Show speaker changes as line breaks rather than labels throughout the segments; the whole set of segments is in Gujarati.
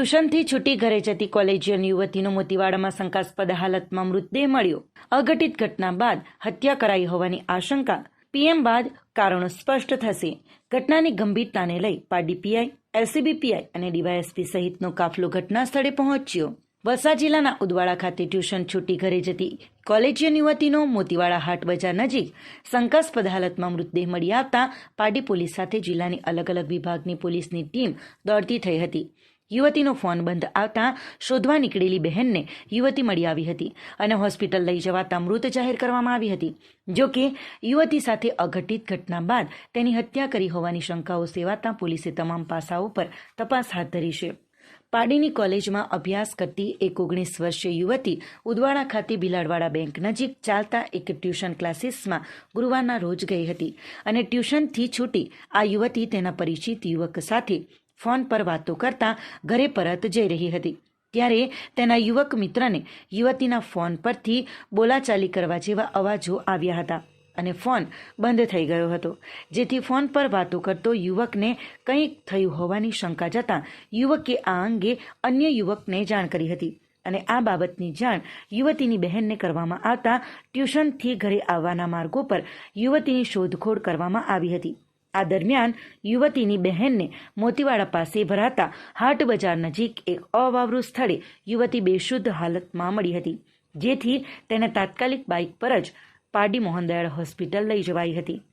ટ્યુશનથી છૂટી ઘરે જતી કોલેજિયન યુવતીનો મોતીવાડામાં શંકાસ્પદ હાલતમાં મૃતદેહ મળ્યો। અઘટિત ઘટના બાદ હત્યા કરાઈ હોવાની આશંકા। પીએમ બાદ કારણો સ્પષ્ટ થશે। ઘટનાની ગંભીરતાને લઈ પારડી પીઆઈ, એલસીબી પીઆઈ અને ડીવાયએસપી સહિતનો કાફલો ઘટના સ્થળે પહોંચ્યો। વલસાડ જિલ્લાના ઉદવાડા ખાતે ટ્યુશન છૂટી ઘરે જતી કોલેજિયન યુવતીનો મોતીવાડા હાટ બજાર નજીક શંકાસ્પદ હાલતમાં મૃતદેહ મળી આવતા પારડી પોલીસ સાથે જિલ્લાની અલગ અલગ વિભાગની પોલીસની ટીમ દોડતી થઈ હતી। યુવતીનો ફોન બંધ આવતા શોધવા નીકળેલી બહેનને યુવતી મળી આવી હતી અને હોસ્પિટલ લઈ જવાતા મૃત જાહેર કરવામાં આવી હતી। જો કે યુવતી સાથે અઘટિત ઘટના બાદ તેની હત્યા કરી હોવાની શંકાઓ સેવાતા પોલીસે તમામ પાસાઓ પર તપાસ હાથ ધરી છે। પારડીની કોલેજમાં અભ્યાસ કરતી એક 19 વર્ષીય યુવતી ઉદવાડા ખાતે ભીલાડવાડા બેંક નજીક ચાલતા એક ટ્યુશન ક્લાસીસમાં ગુરુવારના રોજ ગઈ હતી અને ટ્યુશનથી છૂટી આ યુવતી તેના પરિચિત યુવક સાથે ફોન પર વાતો કરતા ઘરે પરત જઈ રહી હતી ત્યારે તેના યુવક મિત્રને યુવતીના ફોન પરથી બોલાચાલી કરવા જેવા અવાજો આવ્યા હતા અને ફોન બંધ થઈ ગયો હતો, જેથી ફોન પર વાતો કરતો યુવકને કંઈક થયું હોવાની શંકા જતાં યુવકે આ અંગે અન્ય યુવકને જાણ કરી હતી અને આ બાબતની જાણ યુવતીની બહેનને કરવામાં આવતા ટ્યુશનથી ઘરે આવવાના માર્ગો પર યુવતીની શોધખોળ કરવામાં આવી હતી। આ દરમિયાન યુવતીની બહેનને મોતીવાડા પાસે ભરાતા હાટ બજાર નજીક એક અવાવરૂ સ્થળે યુવતી બેશુદ્ધ હાલતમાં મળી હતી, જેથી તેને તાત્કાલિક બાઇક પર જ પારડી મોહનદયાળ હોસ્પિટલ લઈ જવાઈ હતી।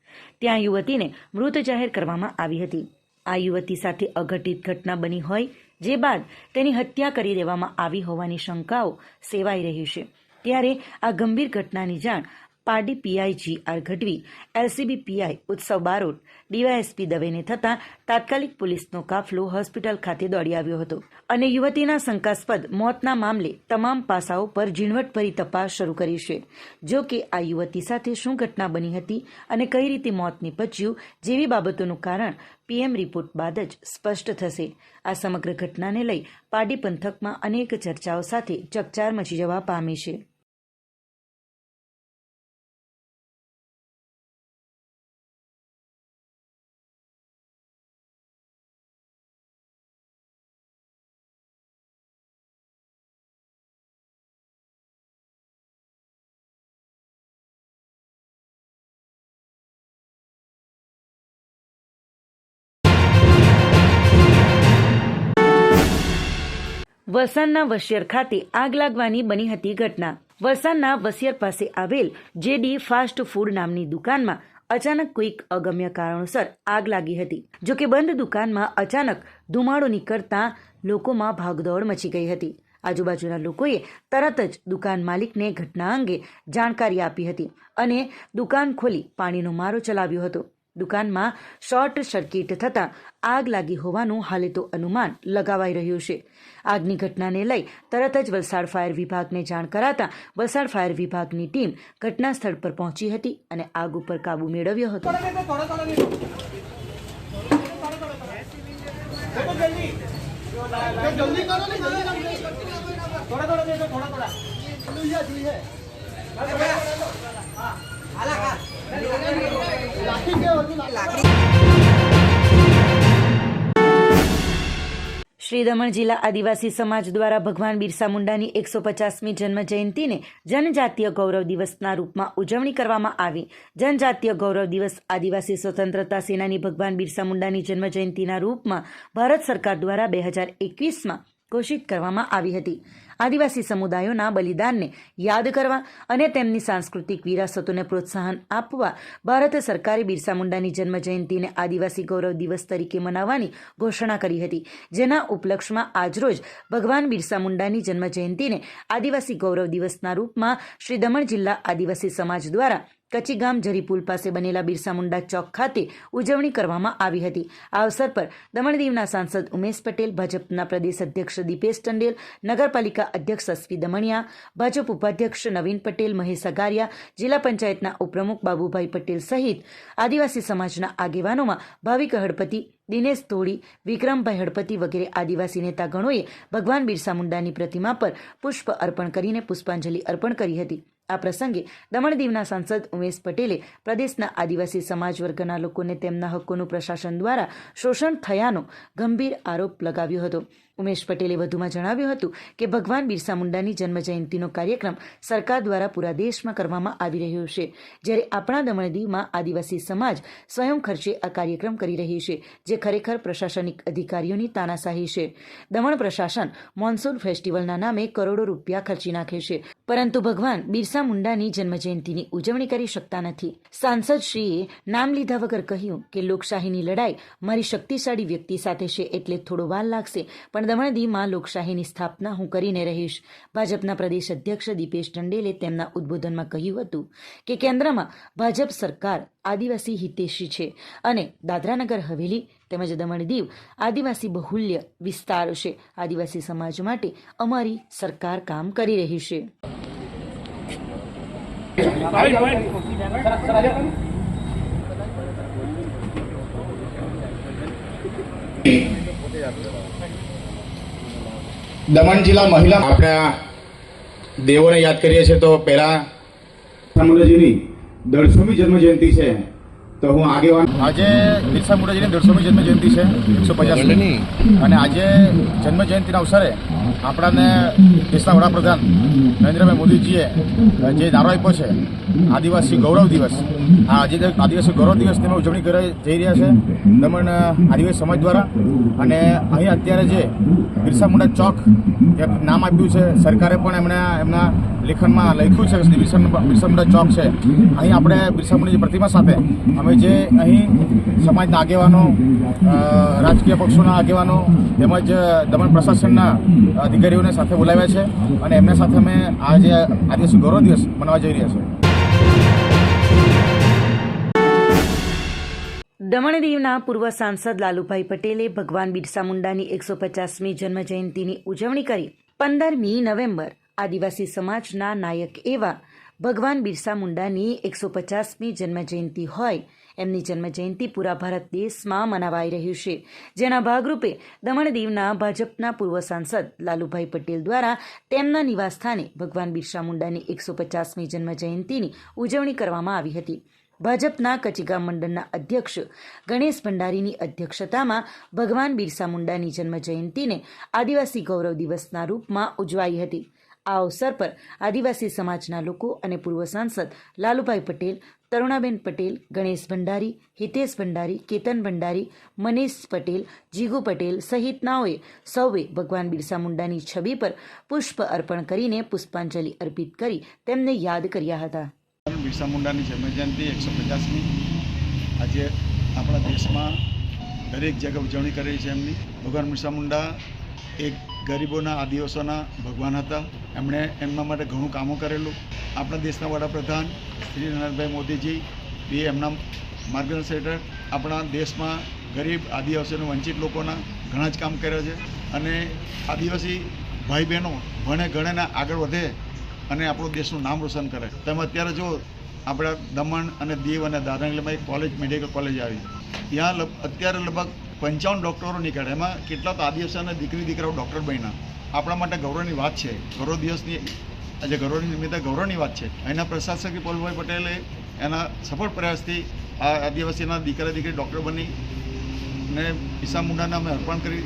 ત્યાં યુવતીને મૃત જાહેર કરવામાં આવી હતી। આ યુવતી સાથે અઘટિત ઘટના બની હોય જે બાદ તેની હત્યા કરી દેવામાં આવી હોવાની શંકાઓ સેવાઈ રહી છે। ત્યારે આ ગંભીર ઘટનાની જાણ Pardi PI GR Gadhvi, LCB PI ઉત્સવ બારોટ, ડીવાયએસપી દવેને થતાં તાત્કાલિક પોલીસનો કાફલો હોસ્પિટલ ખાતે દોડી આવ્યો હતો અને યુવતીના શંકાસ્પદ મોતના મામલે તમામ પાસાઓ પર ઝીણવટભરી તપાસ શરૂ કરી છે। જો કે આ યુવતી સાથે શું ઘટના બની હતી અને કઈ રીતે મોત નીપજ્યું જેવી બાબતોનું કારણ પીએમ રિપોર્ટ બાદ જ સ્પષ્ટ થશે। આ સમગ્ર ઘટનાને લઈ પારડી પંથકમાં અનેક ચર્ચાઓ સાથે ચકચાર મચી જવા પામી છે। વલસાડના વસિયર ખાતે આગ લાગવાની બની હતી ઘટના। વલસાડના વસિયર પાસે આવેલ જેડી ફાસ્ટ ફૂડ નામની દુકાનમાં અચાનક કોઈક અગમ્ય કારણોસર આગ લાગી હતી। જો કે બંધ દુકાનમાં અચાનક ધુમાડો નીકળતા લોકોમાં ભાગદોડ મચી ગઈ હતી। આજુબાજુના લોકોએ તરત જ દુકાન માલિકને ઘટના અંગે જાણકારી આપી હતી અને દુકાન ખોલી પાણીનો મારો ચલાવ્યો હતો। દુકાનમાં શોર્ટ સર્કિટ થતાં આગ લાગી હોવાનું હાલે તો અનુમાન લગાવાઈ રહ્યું છે। આગની ઘટનાને લઈ તરત જ વલસાડ ફાયર વિભાગને જાણ કરાતા વલસાડ ફાયર વિભાગની ટીમ ઘટના સ્થળ પર પહોંચી હતી અને આગ ઉપર કાબુ મેળવ્યો હતો। શ્રી દમણ જિલ્લા આદિવાસી સમાજ દ્વારા ભગવાન બિરસા મુંડાની 150મી જન્મ જયંતિને જનજાતીય ગૌરવ દિવસના રૂપમાં ઉજવણી કરવામાં આવી। જનજાતીય ગૌરવ દિવસ આદિવાસી સ્વતંત્રતા સેનાની ભગવાન બિરસા મુંડાની જન્મ જયંતિના રૂપમાં ભારત સરકાર દ્વારા 2021માં ઘોષિત કરવામાં આવી હતી। આદિવાસી સમુદાયોના બલિદાનને યાદ કરવા અને તેમની સાંસ્કૃતિક વિરાસતોને પ્રોત્સાહન આપવા ભારત સરકારે બિરસા મુંડાની જન્મ જયંતિને આદિવાસી ગૌરવ દિવસ તરીકે મનાવવાની ઘોષણા કરી હતી, જેના ઉપલક્ષમાં આજરોજ ભગવાન બિરસા મુંડાની જન્મ જયંતિને આદિવાસી ગૌરવ દિવસના રૂપમાં શ્રી દમણ જિલ્લા આદિવાસી સમાજ દ્વારા કચીગામ જરીપુલ પાસે બનેલા બિરસા મુંડા ચોક ખાતે ઉજવણી કરવામાં આવી હતી। આ અવસર પર દમણ દીવના સાંસદ ઉમેશ પટેલ, ભાજપના પ્રદેશ અધ્યક્ષ દીપેશ ટંડેલ, નગરપાલિકા અધ્યક્ષ એસપી દમણિયા, ભાજપ ઉપાધ્યક્ષ નવીન પટેલ, મહેશ અગારિયા, જિલ્લા પંચાયતના ઉપપ્રમુખ બાબુભાઈ પટેલ સહિત આદિવાસી સમાજના આગેવાનોમાં ભાવિક હળપતિ, દિનેશ ધોળી, વિક્રમભાઈ હળપતિ વગેરે આદિવાસી નેતાગણોએ ભગવાન બિરસા મુંડાની પ્રતિમા પર પુષ્પ અર્પણ કરીને પુષ્પાંજલિ અર્પણ કરી હતી। આ પ્રસંગે દમણ દીવના સાંસદ ઉમેશ પટેલે પ્રદેશના આદિવાસી સમાજ વર્ગના લોકોને તેમના હક્કોનું પ્રશાસન દ્વારા શોષણ થયાનો ગંભીર આરોપ લગાવ્યો હતો. ઉમેશ પટેલે વધુમાં જણાવ્યું હતું કે ભગવાન બિરસા મુંડાની જન્મજયંતિનો કાર્યક્રમ સરકાર દ્વારા પૂરા દેશમાં કરવામાં આવી રહ્યો છે, જ્યારે આપણા દમણ દીવમાં આદિવાસી સમાજ સ્વયં ખર્ચે આ કાર્યક્રમ કરી રહી છે, જે ખરેખર પ્રશાસનિક અધિકારીઓની તાનાશાહી છે. દમણ પ્રશાસન મોન્સૂન ફેસ્ટિવલના નામે કરોડો રૂપિયા ખર્ચી નાખે છે, પરંતુ ભગવાન બિરસા મુંડાની જન્મજયંતિની ઉજવણી કરી શકતા નથી. સાંસદશ્રીએ નામ લીધા વગર કહ્યું કે લોકશાહીની લડાઈ મારી શક્તિશાળી વ્યક્તિ સાથે છે, એટલે થોડો વાર લાગશે, પણ દમણ દીવમાં લોકશાહીની સ્થાપના હું કરીને રહીશ. ભાજપના પ્રદેશ અધ્યક્ષ દીપેશ ટંડેલે તેમના ઉદ્બોધનમાં કહ્યું હતું કે કેન્દ્રમાં ભાજપ સરકાર આદિવાસી હિતેશી છે અને દાદરાનગર હવેલી તેમજ દમણ દીવ આદિવાસી બહુલ્ય વિસ્તાર છે. આદિવાસી સમાજ માટે અમારી સરકાર કામ કરી રહી છે.
દમણ જિલ્લા મહિલા આપણા દેવોને યાદ કરીએ છીએ તો પહેલા
મુંડાજીની 150મી જન્મજયંતિ છે, તો હું આગેવાન
આજે બિરસા મુંડાજીની 150મી જન્મજયંતિ છે 150 અને આજે જન્મજયંતિના અવસરે આપણાને દેશના વડાપ્રધાન નરેન્દ્રભાઈ મોદીજીએ જે નારો આપ્યો છે આદિવાસી ગૌરવ દિવસ, આ આજે આદિવાસી ગૌરવ દિવસની અમે ઉજવણી કરી જઈ રહ્યા છે દમણ આદિવાસી સમાજ દ્વારા. અને અહીં અત્યારે જે બિરસા મુંડા ચોક નામ આપ્યું છે સરકારે, પણ એમણે એમના લેખનમાં લખ્યું છે કે બિરસા મુંડા ચોક છે. અહીં આપણે બિરસા મુંડાની પ્રતિમા સાથે અમે જે અહીં સમાજના આગેવાનો, રાજકીય પક્ષોના આગેવાનો તેમજ દમણ પ્રશાસનના અધિકારીઓને સાથે બોલાવ્યા છે અને એમના સાથે અમે આજે આદિવાસી ગૌરવ દિવસ મનાવવા જઈ રહ્યા છીએ.
દમણ દીવના પૂર્વ સાંસદ લાલુભાઈ પટેલે ભગવાન બિરસા મુંડાની 150મી જન્મજયંતિની ઉજવણી કરી. 15મી નવેમ્બર આદિવાસી સમાજના નાયક એવા ભગવાન બિરસા મુંડાની 150મી જન્મજયંતિ હોય. એમની જન્મજયંતિ પૂરા ભારત દેશમાં મનાવાઈ રહ્યું છે, જેના ભાગરૂપે દમણ દીવના ભાજપના પૂર્વ સાંસદ લાલુભાઈ પટેલ દ્વારા તેમના નિવાસસ્થાને ભગવાન બિરસા મુંડાની 150મી જન્મજયંતિની ઉજવણી કરવામાં આવી હતી. ભાજપના કચીગામ મંડળના અધ્યક્ષ ગણેશ ભંડારીની અધ્યક્ષતામાં ભગવાન બિરસા મુંડાની જન્મજયંતિને આદિવાસી ગૌરવ દિવસના રૂપમાં ઉજવાઈ હતી. આ અવસર પર આદિવાસી સમાજના લોકો અને પૂર્વ સાંસદ લાલુભાઈ પટેલ, તરુણાબેન પટેલ, ગણેશ ભંડારી, હિતેશ ભંડારી, કેતન ભંડારી, મનીષ પટેલ, જીગુ પટેલ સહિતનાઓએ સૌએ ભગવાન બિરસા મુંડાની છબી પર પુષ્પ અર્પણ કરીને પુષ્પાંજલિ અર્પિત કરી તેમને યાદ કર્યા હતા.
બિરસા મુંડાની જન્મજયંતિ 150મી આજે આપણા દેશમાં દરેક જગ્યાએ ઉજવણી કરી છે. એમની ભગવાન બિરસા મુંડા એક ગરીબોના, આદિવાસીઓના ભગવાન હતા. એમણે એમના માટે ઘણું કામો કરેલું. આપણા દેશના વડાપ્રધાન શ્રી નરેન્દ્રભાઈ મોદીજી એ એમના માર્ગદર્શન હેઠળ આપણા દેશમાં ગરીબ, આદિવાસી અને વંચિત લોકોના ઘણા જ કામ કર્યા છે. અને આદિવાસી ભાઈ બહેનો ભણે ગણે આગળ વધે અને આપણું દેશનું નામ રોશન કરે. તમે અત્યારે જો આપણા દમણ અને દીવ અને દાદરાનગરમાં એક કોલેજ, મેડિકલ કોલેજ આવી, ત્યાં અત્યારે લગભગ 55 ડૉક્ટરો નીકળે. એમાં કેટલાક આદિવાસી અને દીકરાઓ ડૉક્ટર બન્યા. આપણા માટે ગૌરવની વાત છે. ગૌરવ દિવસની આજે ગૌરવની નિમિત્તે ગૌરવની વાત છે. અહીંના પ્રશાસક પલભાઈ પટેલે એના સફળ પ્રયાસથી આ આદિવાસીના દીકરી ડૉક્ટર બની અને બિરસા મુંડાને અમે અર્પણ કરી